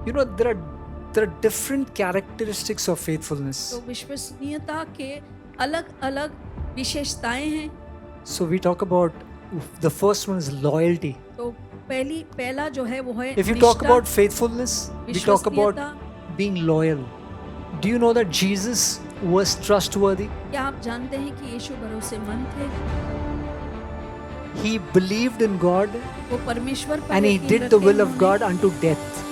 You know, there are different characteristics of faithfulness. तो विश्वसनीयता के अलग-अलग विशेषताएं हैं। So we talk about, the first one is loyalty. तो पहला जो है वो है If you talk निष्ठा, about faithfulness, we talk about विश्वसनीयता। being loyal. Do you know that Jesus was trustworthy? क्या आप जानते हैं कि यीशु भरोसेमंद थे? He believed in God वो परमेश्वर पर and he यकीन did the रखे will of उन्होंने। God unto death.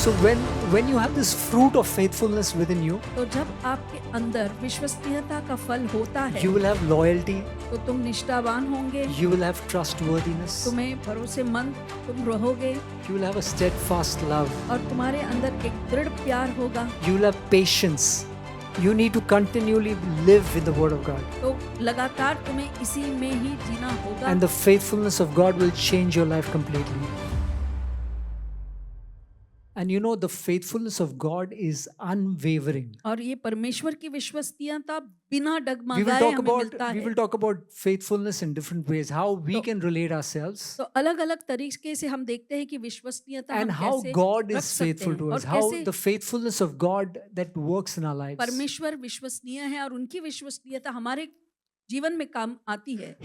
So when you have this fruit of faithfulness within you, तो जब आपके अंदर विश्वसनीयता का फल होता है you will have loyalty, तो तुम निष्ठावान होंगे, you will have trustworthiness, तुम्हें भरोसेमंद तुम रहोगे you will have a steadfast love, और तुम्हारे अंदर एक दृढ़ प्यार होगा। you will have patience. You need to continually live in the Word of God. तो लगातार तुम्हें इसी में ही जीना होगा And the faithfulness of God will change your life completely. And you know, the faithfulness of God is unwavering. और ये परमेश्वर की विश्वसनीयता बिना We will डगमगाए talk हमें about मिलता we है। will talk about faithfulness in different ways, how we तो- can relate ourselves, तो अलग-अलग तरीके से हम देखते हैं कि विश्वसनीयता and हम how कैसे God रख is सकते faithful हैं to और us, how कैसे the faithfulness of God that works in our lives. परमेश्वर विश्वसनीय है और उनकी विश्वसनीयता हमारे जीवन में काम आती है।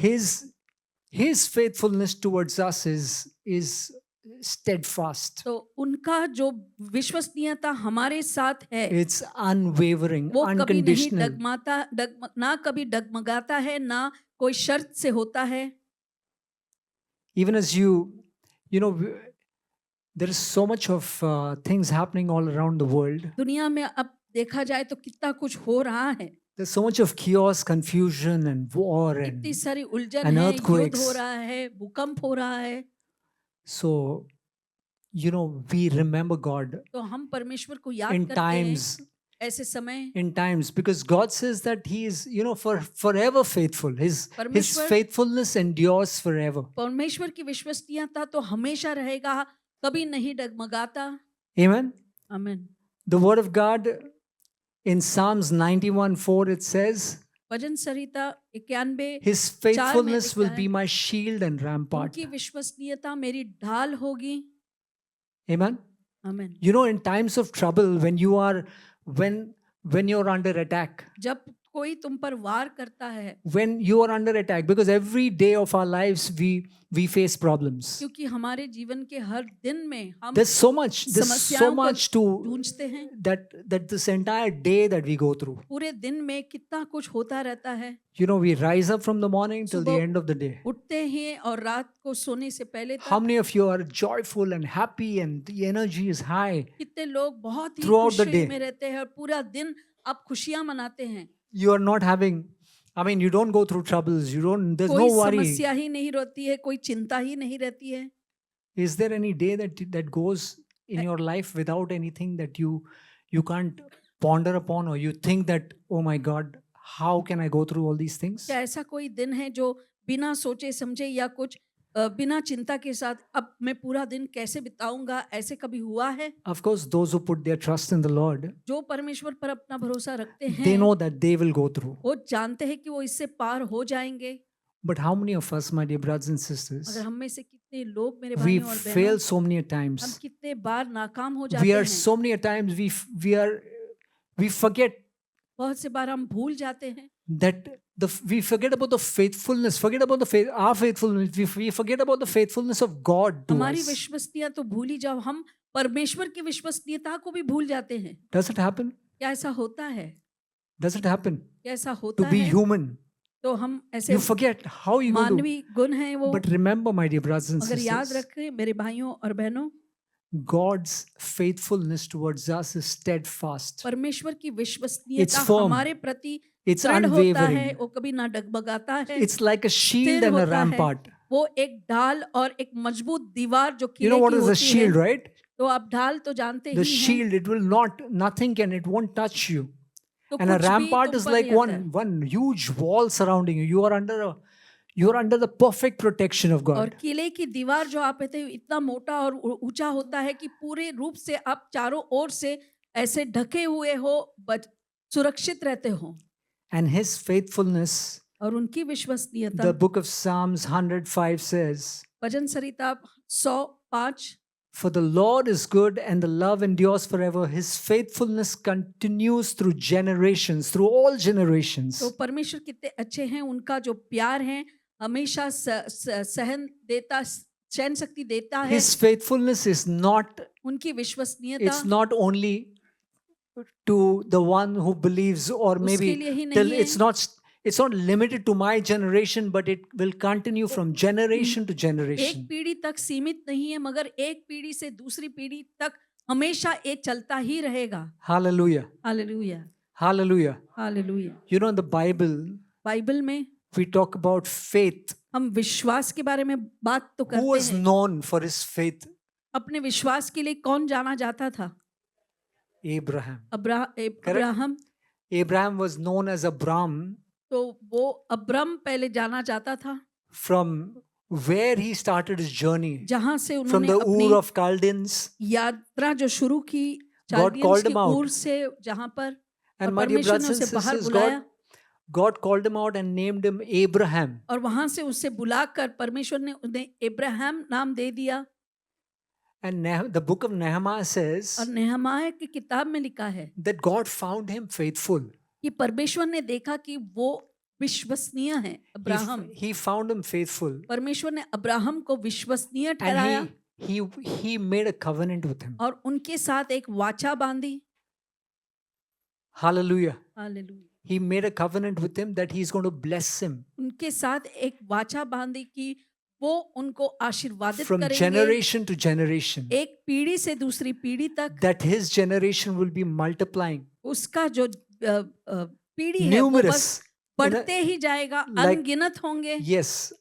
His faithfulness towards us is steadfast. तो उनका जो विश्वसनीयता हमारे साथ है It's unwavering, वो कभी नहीं unconditional. ना कभी डगमगाता है, ना कोई शर्त से होता है। Even as you know, there is so much of things happening all around the world. दुनिया में अब देखा जाए तो कितना कुछ हो रहा है, There's so much of chaos, confusion, and war, इतनी and सारी उलझन and है, युद्ध earthquakes. हो रहा है, भूकंप हो रहा है। So, you know, we remember God तो हम परमेश्वर को याद in करते हैं times, ऐसे समय। because God says that He is, you know, forever faithful. His परमेश्वर faithfulness endures forever. परमेश्वर की विश्वसनीयता तो हमेशा रहेगा, कभी नहीं डगमगाता। Amen. आमीन। The Word of God in Psalms 91:4 it says, bhajan Samhita 91 His 4 में faithfulness लिखा will है, be my shield and rampart. उनकी विश्वसनीयता मेरी ढाल होगी। Amen. आमीन। You know, in times of trouble, when you're under attack, जब कोई तुम पर वार करता है, when you are under attack, because every day of our lives we face problems. क्योंकि हमारे जीवन के हर दिन में हम There's so much समस्याओं को to जूझते हैं। that this entire day that we go through. पूरे दिन में कितना कुछ होता रहता है। You know, we rise up from the morning till the सुबह end of the day. उठते हैं और रात को सोने से पहले How तक many of you are joyful and happy and the energy is high कितने लोग बहुत ही throughout the खुशी day? में रहते हैं और पूरा दिन आप खुशियां मनाते हैं। You are not having, I mean, you don't go through troubles. There's कोई no worry. समस्या ही नहीं रहती है, कोई चिंता ही नहीं रहती है। Is there any day that goes in your life without anything that you can't ponder upon, or you think that, oh my God, how can I go through all these things? क्या ऐसा कोई दिन है जो बिना सोचे समझे या कुछ बिना चिंता के साथ अब मैं पूरा दिन कैसे बिताऊंगा, ऐसे कभी हुआ है? Of course, those who put their trust in the Lord, जो परमेश्वर पर अपना भरोसा रखते they हैं know that they will go through. वो जानते हैं कि वो इससे पार हो जाएंगे। But how many of us, my dear brothers and अगर sisters, हम में से कितने लोग मेरे we भाइयों और fail बहनों so many हम times. कितने बार नाकाम हो We जाते are हैं, so many times we forget बहुत से बार हम भूल जाते हैं that we forget about the faithfulness, forget about our faithfulness. We forget about the faithfulness of God to हमारी us. विश्वसनीयता तो भूल ही जाओ, हम परमेश्वर की विश्वसनीयता को भी भूल जाते हैं। Does it happen? क्या ऐसा होता है? Does it happen? क्या ऐसा To होता be है? human, तो हम ऐसे you forget how you go to. मानवीय गुण हैं वो। But remember, my dear brothers and अगर याद sisters, रखें मेरे भाइयों और बहनों, God's faithfulness towards us is steadfast. परमेश्वर की It's विश्वसनीयता firm. हमारे प्रति It's दृढ़ होता है, unwavering. वो कभी ना डगमगाता है, It's like a shield स्थिर and a होता है। rampart. वो एक ढाल और एक मजबूत दीवार जो You किले know what की is a होती shield, है। right? तो आप ढाल तो जानते The ही हैं। shield, it won't touch you. तो And a कुछ भी rampart तुम is पर like नहीं आता है। one huge wall surrounding you. You are under the perfect protection of और God. किले की दीवार जो आप कहते हैं इतना मोटा और ऊंचा होता है कि पूरे रूप से आप चारों ओर से ऐसे ढके हुए हो, सुरक्षित रहते हो। And His faithfulness, और उनकी विश्वसनीयता, the book of Psalms 105 says, bhajan Samhita 105 For the Lord is good and the love endures forever. His faithfulness continues through generations, through all generations. तो परमेश्वर कितने अच्छे हैं, उनका जो प्यार है हमेशा सहन शक्ति देता है। His faithfulness is not, उनकी विश्वसनीयता it's not only to the one who believes, or उसके maybe लिए ही till नहीं है, it's not limited to my generation, but it will continue from generation to एक generation. पीढ़ी तक सीमित नहीं है, मगर एक पीढ़ी से दूसरी पीढ़ी तक हमेशा ये चलता ही रहेगा। Hallelujah. Hallelujah, Hallelujah. Hallelujah. You know, in the Bible, Bible में we talk about faith. हम विश्वास के बारे में बात तो Who करते was हैं। known for his faith? अपने विश्वास के लिए कौन जाना जाता था? Abraham. Abraham. Abraham was known as Abram. तो वो अब्रम पहले जाना जाता था, From where he started his journey, जहां से from उन्होंने the अपनी Ur of Chaldeans. यात्रा जो शुरू की, God चाल्डियंस called की him out. ऊर से, जहां पर And और my dear परमेश्वर ने brothers and उसे बाहर sisters, बुलाया God called him out and named him Abraham. और वहां से उसे बुलाकर परमेश्वर ने उन्हें इब्राहिम नाम दे दिया। And the book of Nehemiah says और नेहमाया की किताब में लिखा है that God found him faithful. कि परमेश्वर ने देखा कि वो विश्वसनीय है। Abraham, He found him faithful. परमेश्वर ने अब्राहम को विश्वसनीय And ठहराया he made a covenant with him. और उनके साथ एक वाचा बांधी। Hallelujah. Hallelujah. He made a covenant with him that he's going to bless him उनके साथ एक वाचा बांधी कि वो उनको आशीर्वादित from करेंगे, generation to generation. एक पीढ़ी से दूसरी पीढ़ी तक। That his generation will be multiplying, उसका जो पीढ़ी है वो numerous. बस बढ़ते ही जाएगा, like- अनगिनत होंगे, Yes,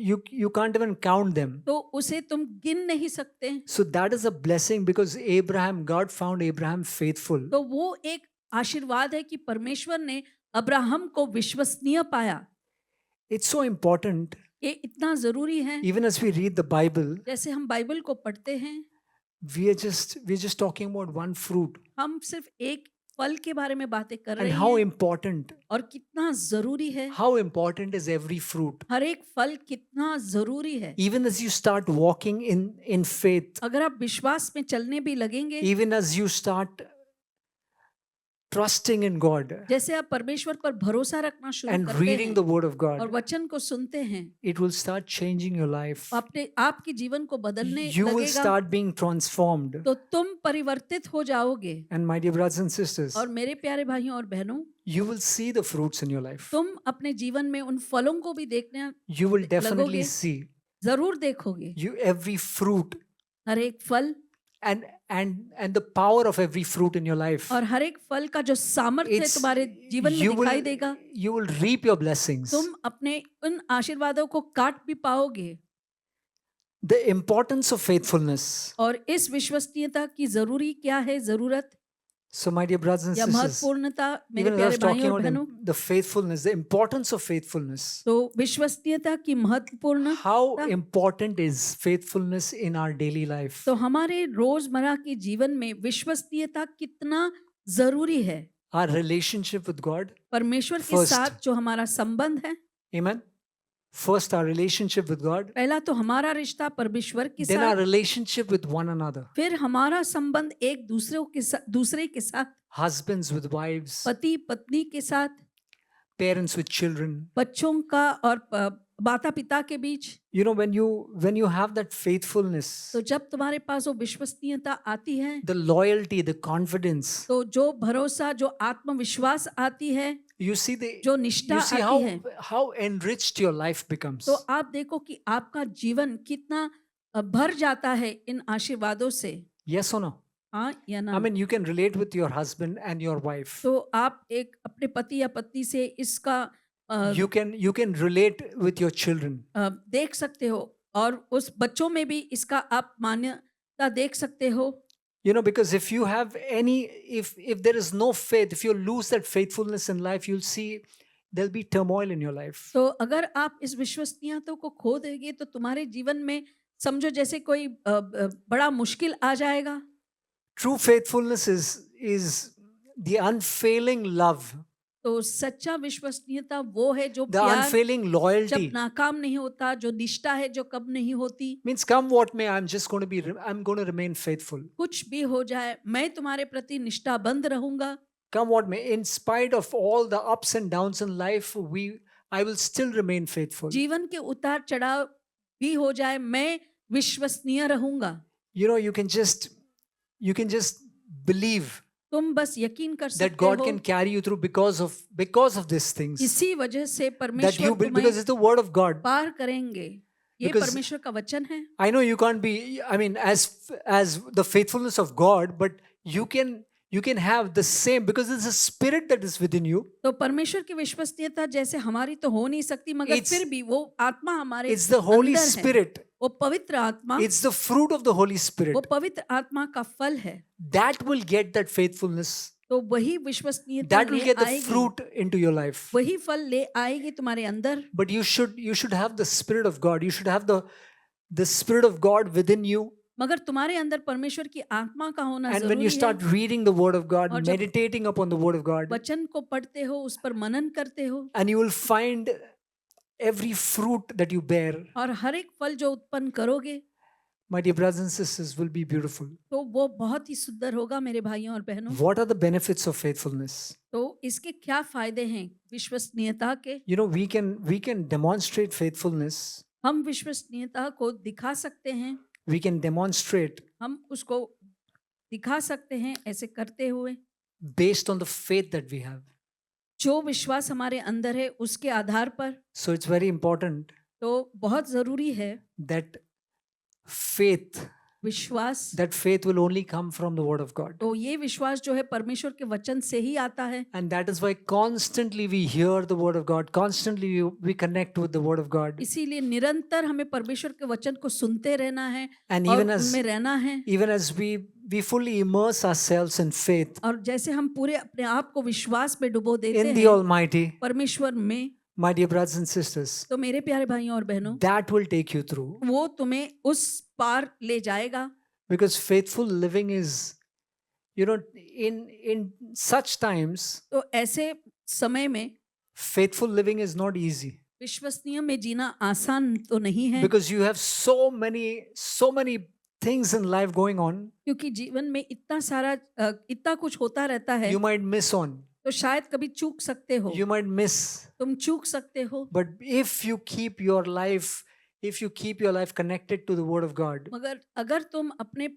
you can't even count them. तो उसे तुम गिन नहीं सकते। So that is a blessing because God found Abraham faithful. तो वो एक आशीर्वाद है कि परमेश्वर ने अब्राहम को विश्वसनीय पाया। It's so important, ये इतना जरूरी है। even as we read the Bible, जैसे हम बाइबल को पढ़ते हैं, we're just talking about one fruit हम सिर्फ एक फल के बारे में बातें कर and रहे how हैं important, और कितना जरूरी है। how important is every fruit. हर एक फल कितना जरूरी है। Even as you start walking in faith, अगर आप विश्वास में चलने भी लगेंगे, even as you start trusting in God जैसे आप परमेश्वर पर भरोसा रखना शुरू and करते reading हैं the Word of और God, वचन को सुनते हैं, it will start changing your life. अपने आपके जीवन को बदलने You will लगेगा, start being transformed. तो तुम परिवर्तित हो जाओगे। And my dear brothers and sisters, और मेरे प्यारे भाइयों और बहनों, you will see the fruits in your life. तुम अपने जीवन में उन फलों को भी देखने You will definitely लगोगे, see जरूर देखोगे। every fruit हर एक फल and the power of every fruit in your life. और हर एक फल का जो सामर्थ्य It's- तुम्हारे जीवन में you दिखाई will, देगा, you will reap your blessings. तुम अपने उन आशीर्वादों को काट भी पाओगे। The importance of faithfulness. और इस विश्वसनीयता की जरूरी क्या है, जरूरत So my dear brothers and या sisters, महत्वपूर्णता, मेरे even as I प्यारे was talking भाइयों और about बहनों, the faithfulness, the importance of faithfulness. तो विश्वसनीयता की महत्वपूर्ण, How important is faithfulness in our daily life? तो हमारे रोजमर्रा के जीवन में विश्वसनीयता कितना जरूरी है। Our relationship with God. परमेश्वर के First. साथ जो हमारा संबंध है, Amen. First, our relationship with God. पहला तो हमारा रिश्ता परमेश्वर के Then our साथ, relationship with one another. फिर हमारा संबंध एक दूसरे के साथ, Husbands with wives. पति पत्नी के साथ, Parents with children. बच्चों का और माता पिता के बीच। You know, when you have that faithfulness, तो जब तुम्हारे पास वो विश्वसनीयता आती है, the loyalty, the confidence, तो जो भरोसा, जो आत्मविश्वास आती है, you see जो निष्ठा you see आती है, how enriched your life becomes. तो आप देखो कि आपका जीवन कितना भर जाता है इन आशीर्वादों से। Yes or no? हाँ या ना? I mean, you can relate with your husband and your wife. तो आप एक अपने पति या पत्नी से इसका You can relate with your children. देख सकते हो और उस बच्चों में भी इसका आप मान्यता देख सकते हो। You know, because if you have if there is no faith, if you lose that faithfulness in life, you'll see there'll be turmoil in your life. तो अगर आप इस विश्वसनीयता को खो देंगे तो तुम्हारे जीवन में समझो जैसे कोई बड़ा मुश्किल आ जाएगा। True faithfulness is the unfailing love तो सच्चा विश्वसनीयता वो है जो The प्यार unfailing जब loyalty नाकाम नहीं होता, जो निष्ठा है जो कब नहीं होती, means come what may, I'm going to remain faithful. कुछ भी हो जाए मैं तुम्हारे प्रति निष्ठाबंध रहूंगा। Come what may, in spite of all the ups and downs in life, I will still remain faithful. जीवन के उतार चढ़ाव भी हो जाए मैं विश्वसनीय रहूंगा। You know, you can just believe तुम बस यकीन कर that सकते God हो can carry you through because of these things. इसी वजह से That परमेश्वर you तुम्हें because it's the word of God. पार करेंगे। ये Because परमेश्वर का वचन है। I know you can't be, I mean, as the faithfulness of God, but you can have the same because it's a spirit that is within you. तो परमेश्वर की विश्वसनीयता जैसे हमारी तो हो नहीं सकती, मगर It's- फिर भी वो आत्मा हमारे It's the Holy अंदर है। Spirit. वो पवित्र आत्मा, It's the fruit of the Holy वो Spirit पवित्र आत्मा का फल है। that will get that faithfulness. तो वही विश्वसनीयता That will ले get the आएगी, fruit into your life. वही फल ले आएगी तुम्हारे अंदर। But you should have the Spirit of God. You should have the Spirit of God within you. मगर तुम्हारे अंदर परमेश्वर की आत्मा का होना And when you जरूरी start है। reading the Word of God, और जब meditating upon the Word of God, वचन को पढ़ते हो, उस पर मनन करते हो, and you will find every fruit that you bear, और हर एक फल जो उत्पन्न करोगे my dear brothers and sisters, will be beautiful. तो वो बहुत ही सुंदर होगा मेरे भाइयों और बहनों। What are the benefits of faithfulness? तो इसके क्या फायदे हैं विश्वसनीयता के? You know, we can demonstrate faithfulness. हम विश्वसनीयता को दिखा सकते हैं, We can demonstrate हम उसको दिखा सकते हैं ऐसे करते हुए based on the faith that we have. जो विश्वास हमारे अंदर है उसके आधार पर। So it's very important तो बहुत जरूरी है that faith will only come from the Word of God. तो ये विश्वास जो है परमेश्वर के वचन से ही आता है। And that is why constantly we hear the Word of God, constantly we connect with the Word of God. इसीलिए निरंतर हमें परमेश्वर के वचन को सुनते रहना है And और even उनमें रहना है। as we fully immerse ourselves in faith और जैसे हम पूरे अपने आप को विश्वास में डुबो देते in the हैं Almighty, परमेश्वर में, my dear brothers and sisters, तो मेरे प्यारे भाइयों और बहनों that will take you through. वो तुम्हें उस पार ले जाएगा। Because faithful living is, you know, in such times, तो ऐसे समय में faithful living is not easy. विश्वसनीय में जीना आसान तो नहीं है, Because you have so many things in life going on. क्योंकि जीवन में इतना सारा इतना कुछ होता रहता है। You might miss on. तो शायद कभी चूक सकते हो, You might miss. तुम चूक सकते हो। But if you keep your life connected to the Word of God, मगर अगर तुम अपने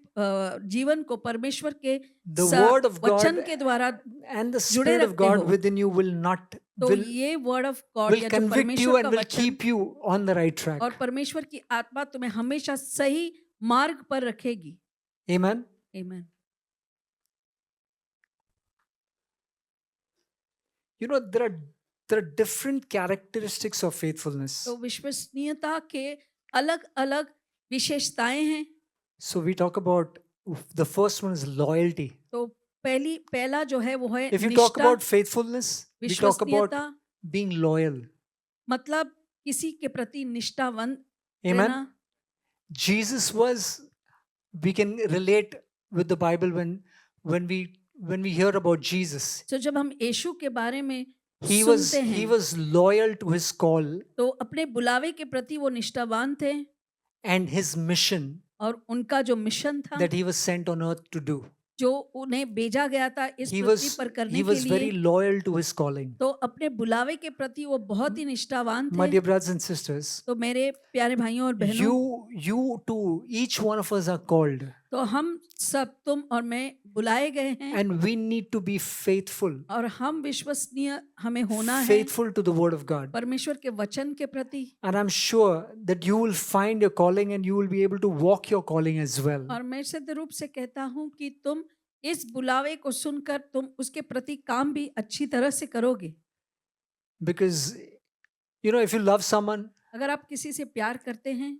जीवन को परमेश्वर के the Word of वचन God के द्वारा and the जुड़े Spirit of रखते God हो, within you will तो ये वर्ड ऑफ गॉड या जो convict you परमेश्वर का and will वचन keep you on the right track. और परमेश्वर की आत्मा तुम्हें हमेशा सही मार्ग पर रखेगी। Amen. आमीन। You know, there are different characteristics of faithfulness. तो विश्वसनीयता के अलग अलग विशेषताएं हैं। So we talk about the first one is loyalty. तो पहला जो है वो है If you talk निष्ठा, about faithfulness, we talk about विश्वसनीयता, being loyal. मतलब किसी के प्रति निष्ठावंत Amen. रहना। Jesus was, we can relate with the Bible when we hear about Jesus. तो जब हम यीशु के बारे में He सुनते हैं was loyal to his call तो अपने बुलावे के प्रति वो निष्ठावान थे and his mission और उनका जो मिशन था that he was sent on earth to do. जो उन्हें भेजा गया था इस He पृथ्वी पर करने he के was very लिए, loyal to his calling. तो अपने बुलावे के प्रति वो बहुत ही निष्ठावान My थे। dear brothers and sisters, तो मेरे प्यारे भाइयों और बहनों, you too, each one of us are called, तो हम सब, तुम और मैं बुलाए गए हैं and we need to be faithful, और हम विश्वसनीय हमें होना है faithful to the Word of God. परमेश्वर के वचन के प्रति। And I'm sure that you will find your calling and you will be able to walk your calling as well. और मैं सिद्ध रूप से कहता हूँ कि तुम इस बुलावे को सुनकर तुम उसके प्रति काम भी अच्छी तरह से करोगे। Because, you know, if you love someone, अगर आप किसी से प्यार करते हैं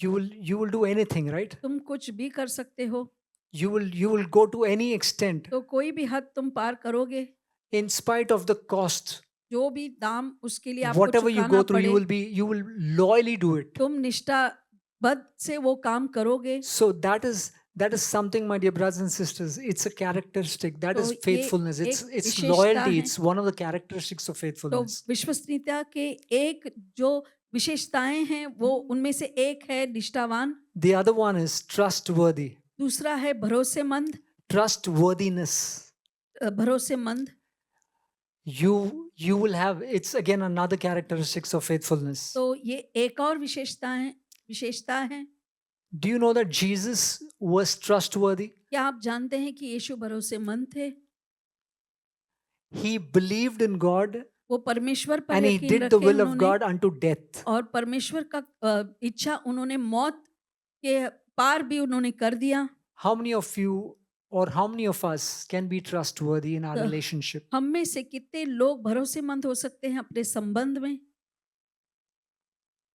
you will do anything, right? तुम कुछ भी कर सकते हो, You will go to any extent तो कोई भी हद तुम पार करोगे, in spite of the cost. जो भी दाम उसके लिए आपको Whatever you चुकाना go through, पड़े, you will loyally do it. तुम निष्ठाबद्ध से वो काम करोगे। So that is That is something, my dear brothers and sisters. It's a characteristic. That तो is ये faithfulness. एक It's विशेषता loyalty. है। It's one of the characteristics of तो faithfulness. विश्वसनीयता के एक जो विशेषताएं हैं वो उनमें से एक है निष्ठावान, The other one is trustworthy. दूसरा है भरोसेमंद, Trustworthiness. भरोसेमंद। You will have, it's again another characteristics of faithfulness. तो ये एक और विशेषता है। Do you know that Jesus was trustworthy? क्या आप जानते हैं कि यीशु भरोसेमंद थे? He believed in God वो परमेश्वर पर and he यकीन did रखे the will of उन्होंने, God unto death. और परमेश्वर का इच्छा उन्होंने मौत के पार भी उन्होंने कर दिया। How many of you or how many of us can be trustworthy in our तो relationship? हम में से कितने लोग भरोसेमंद हो सकते हैं अपने संबंध में?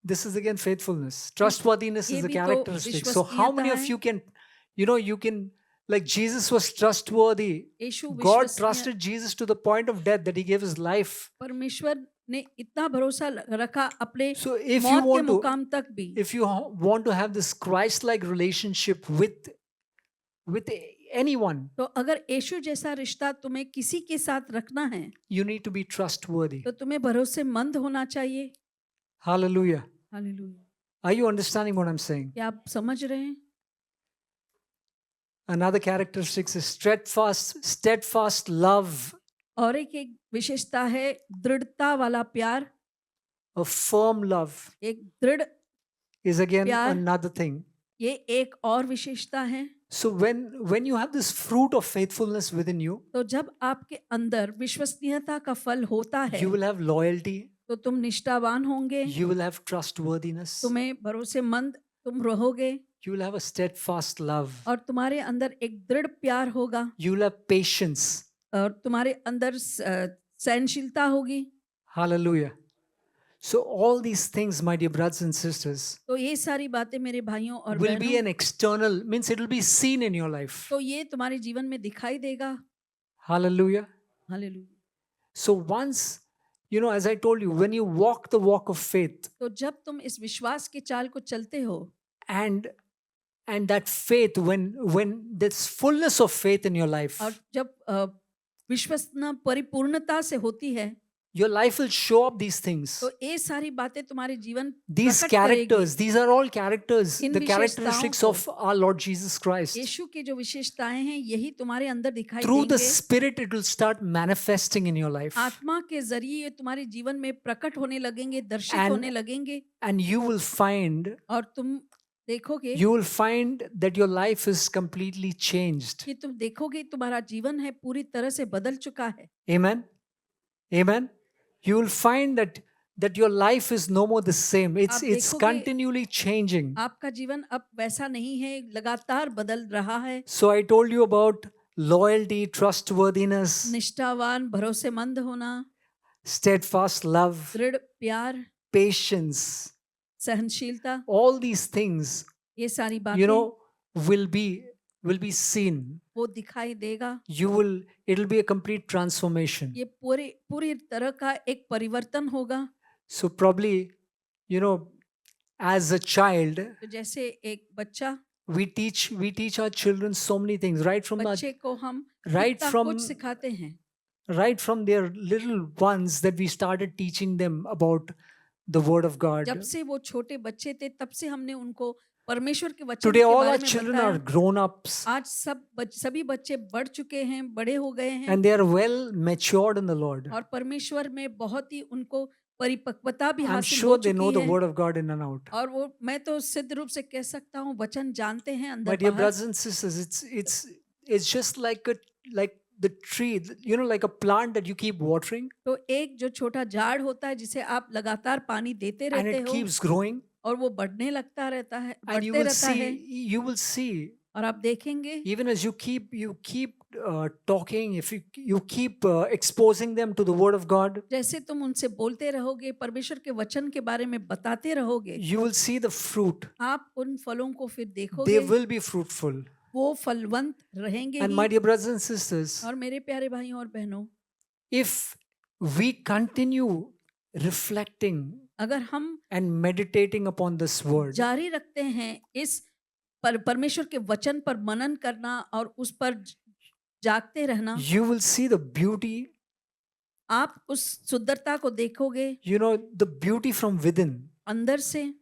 This is again faithfulness. Trustworthiness ये is a भी तो characteristic. So how many विश्वसनीयता of है। you can, you can, like Jesus was trustworthy. Yeshu God विश्वसनीय, trusted Jesus to the point of death that he gave his life. परमेश्वर ने इतना भरोसा रखा अपने So if you मौत के want to, मुकाम तक भी। if you want to have this Christ-like relationship with anyone, तो अगर यीशु जैसा रिश्ता तुम्हें किसी के साथ रखना है you need to be trustworthy. तो तुम्हें भरोसेमंद होना चाहिए। Hallelujah. Hallelujah. Are you understanding what I'm saying? क्या आप समझ रहे हैं? Another characteristic is steadfast love, और एक विशेषता है दृढ़ता वाला प्यार। a firm love एक दृढ़, is again प्यार। another thing. ये एक और विशेषता है। So when you have this fruit of faithfulness within you, तो जब आपके अंदर विश्वसनीयता का फल होता है you will have loyalty, तो तुम निष्ठावान होंगे, you will have trustworthiness, तुम्हें भरोसेमंद तुम रहोगे, you will have a steadfast love, और तुम्हारे अंदर एक दृढ़ प्यार होगा, you will have patience. और तुम्हारे अंदर सहनशीलता होगी। Hallelujah. So all these things, my dear brothers and sisters, तो ये सारी बातें मेरे भाइयों और will be बहनों, an external, means it will be seen in your life. तो ये तुम्हारे जीवन में दिखाई देगा। Hallelujah. Hallelujah. So once, as I told you, when you walk the walk of faith, तो जब तुम इस विश्वास के चाल को चलते हो, and that faith, when there's fullness of faith in your life, और जब विश्वसना परिपूर्णता से होती है, your life will show up these things. तो ये सारी बातें तुम्हारे जीवन These प्रकट करेगी। characters, these are all characters, in the विशेषताओं characteristics को, of our Lord Jesus Christ. यीशु की जो विशेषताएं हैं यही तुम्हारे अंदर दिखाई Through the देंगे। Spirit, it will start manifesting in your life. आत्मा के जरिए ये तुम्हारे जीवन में प्रकट होने लगेंगे, दर्शित And- होने लगेंगे, And you will find और तुम देखोगे that your life is completely changed. कि तुम देखोगे तुम्हारा जीवन है पूरी तरह से बदल चुका है। Amen. Amen. You will find that your life is no more the same. It's देखोगे- continually changing. आपका जीवन अब वैसा नहीं है, लगातार बदल रहा है। So I told you about loyalty, trustworthiness, निष्ठावान, भरोसेमंद होना, steadfast love, दृढ़ प्यार, patience. सहनशीलता, All these things, ये सारी बातें will be seen. वो दिखाई देगा। It'll be a complete transformation. ये पूरी तरह का एक परिवर्तन होगा। So probably, as a child, तो जैसे एक बच्चा, we teach our children so many things right from बच्चे को हम right इतना from- कुछ सिखाते हैं, their little ones, that we started teaching them about the word of God. जब से वो छोटे बच्चे थे तब से हमने उनको परमेश्वर के वचन Today के all बारे our में children बताया। are grown ups आज सभी बच्चे बढ़ चुके हैं, बड़े हो गए हैं, and they are well matured in the Lord. और परमेश्वर में बहुत ही उनको परिपक्वता भी I'm हासिल हो sure they know चुकी the है। word of God in and out. और वो, मैं तो सिद्ध रूप से कह सकता हूँ, वचन जानते हैं My अंदर dear बाहर। brothers and sisters, it's just like the tree, like a plant that you keep watering तो एक जो छोटा झाड़ होता है जिसे आप लगातार पानी देते and रहते it हो, keeps growing, और वो बढ़ने लगता रहता है, and बढ़ते रहता है, you will see और आप देखेंगे even as you keep talking, if you keep exposing them to the word of God, जैसे तुम उनसे बोलते रहोगे, परमेश्वर के वचन के बारे में बताते रहोगे, you will see the fruit. आप उन फलों को फिर They देखोगे, will be fruitful. वो फलवंत रहेंगे And he. my dear brothers and sisters, और मेरे प्यारे भाइयों और बहनों, if we continue reflecting अगर हम and meditating upon this word, जारी रखते हैं इस परमेश्वर के वचन पर मनन करना और उस पर जागते रहना, you will see the beauty, आप उस सुंदरता को देखोगे the beauty from within. अंदर से।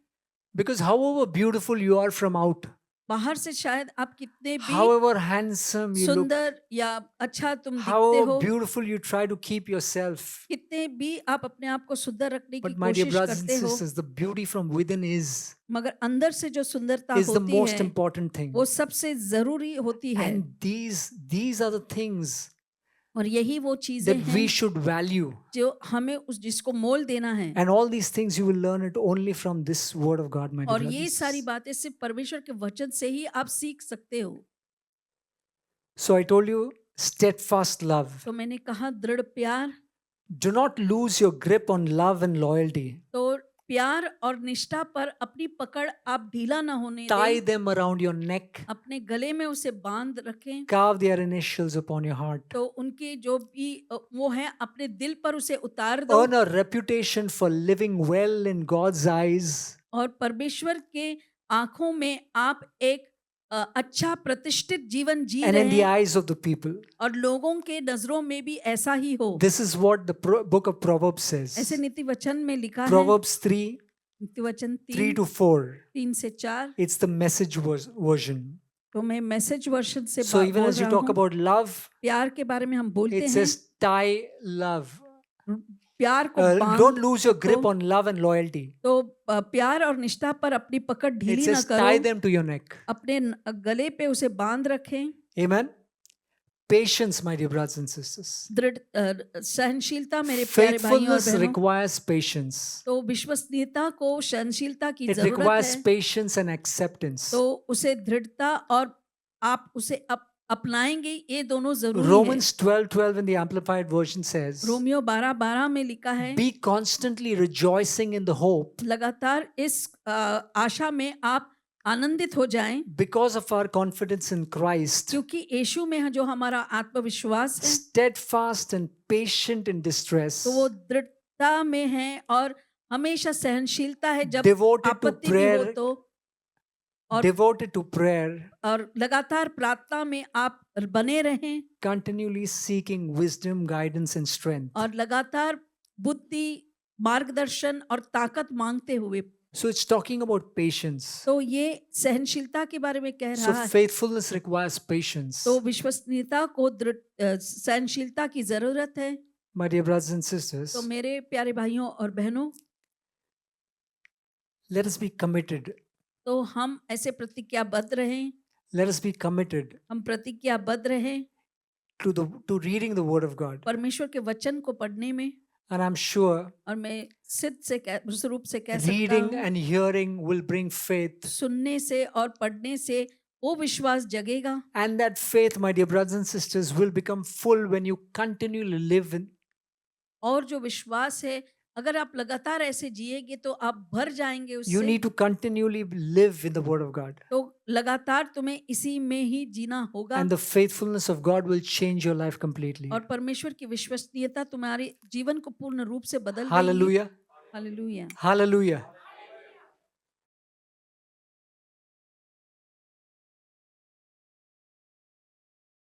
Because however beautiful you are from out, बाहर से शायद आप कितने भी however handsome you look, सुंदर या अच्छा तुम दिखते however हो, beautiful you try to keep yourself, कितने भी आप अपने आप को सुंदर रखने की but my dear कोशिश brothers and करते हो, sisters, the beauty from within is मगर अंदर से जो सुंदरता the होती most है important thing. वो सबसे जरूरी होती है। And these are the things और यही वो चीजें that we हैं should value. जो हमें उस जिसको मोल देना है। And all these things you will learn it only from this word of God, my dear और brothers ये and सारी sisters. बातें सिर्फ परमेश्वर के वचन से ही आप सीख सकते हो। So I told you, steadfast love. तो मैंने कहा दृढ़ प्यार, Do not lose your grip on love and loyalty. तो प्यार और निष्ठा पर अपनी पकड़ आप ढीला ना होने Tie दें, them around your neck. अपने गले में उसे बांध रखें। Carve their initials upon your heart. तो उनके जो भी वो है अपने दिल पर उसे उतार दो। Earn a reputation for living well in God's eyes. और परमेश्वर के आंखों में आप एक अच्छा प्रतिष्ठित जीवन जी And रहे in the हैं eyes of the people. और लोगों के नजरों में भी ऐसा ही हो। This is what the book of Proverbs ऐसे says. नीति वचन में लिखा है, Proverbs 3, नीति वचन 3 3 to 4. 3 से 4। It's the message version. तो मैं मैसेज वर्शन से So even बोल as you रहा talk हूँ। about love, प्यार के बारे में हम बोलते it हैं, says tie love. प्यार को Don't बांध lose your grip तो- on love and loyalty. तो प्यार और निष्ठा पर अपनी पकड़ It ढीली ना says tie करो, them to your neck. अपने गले पे उसे बांध रखें। Amen. Patience, my dear brothers and sisters. दृढ़ सहनशीलता मेरे प्यारे भाइयों और Faithfulness बहनों, requires patience. तो विश्वसनीयता को सहनशीलता की It जरूरत requires है। patience and acceptance. तो उसे दृढ़ता और आप उसे अपनाएंगे, ये दोनों जरूरी Romans 12:12 in the Amplified Version है। says, रोमियो 12:12 में लिखा है, be constantly rejoicing in the hope लगातार इस आशा में आप आनंदित हो जाएं, because of our confidence in Christ, क्योंकि यीशु में जो हमारा आत्मविश्वास है steadfast and patient in distress, तो वो दृढ़ता में है और हमेशा सहनशीलता है जब devoted to आपत्ति भी हो prayer, तो, और devoted to prayer, और लगातार प्रार्थना में आप बने रहें continually seeking wisdom, guidance, and strength. और लगातार बुद्धि, मार्गदर्शन और ताकत मांगते हुए। So it's talking about patience. तो ये सहनशीलता के बारे में कह So रहा है। faithfulness requires patience. तो विश्वसनीयता को सहनशीलता की जरूरत है। My dear brothers and sisters, तो मेरे प्यारे भाइयों और बहनों, let us be committed. तो हम ऐसे प्रतिज्ञाबद्ध रहें, Let us be committed हम प्रतिज्ञाबद्ध रहें to reading the Word of God. परमेश्वर के वचन को पढ़ने में। And I'm sure और मैं सिद्ध से उस रूप से कह reading सकता हूँ, and hearing will bring faith. सुनने से और पढ़ने से वो विश्वास जगेगा। And that faith, my dear brothers and sisters, will become full when you continually live in. और जो विश्वास है, अगर आप लगातार ऐसे जिएंगे तो आप भर जाएंगे You उससे। need to continually live in the Word of God. तो लगातार तुम्हें इसी में ही जीना होगा And the faithfulness of God will change your life completely. और परमेश्वर की विश्वसनीयता तुम्हारे जीवन को पूर्ण रूप से बदल देगी। Hallelujah. हालेलुया। Hallelujah.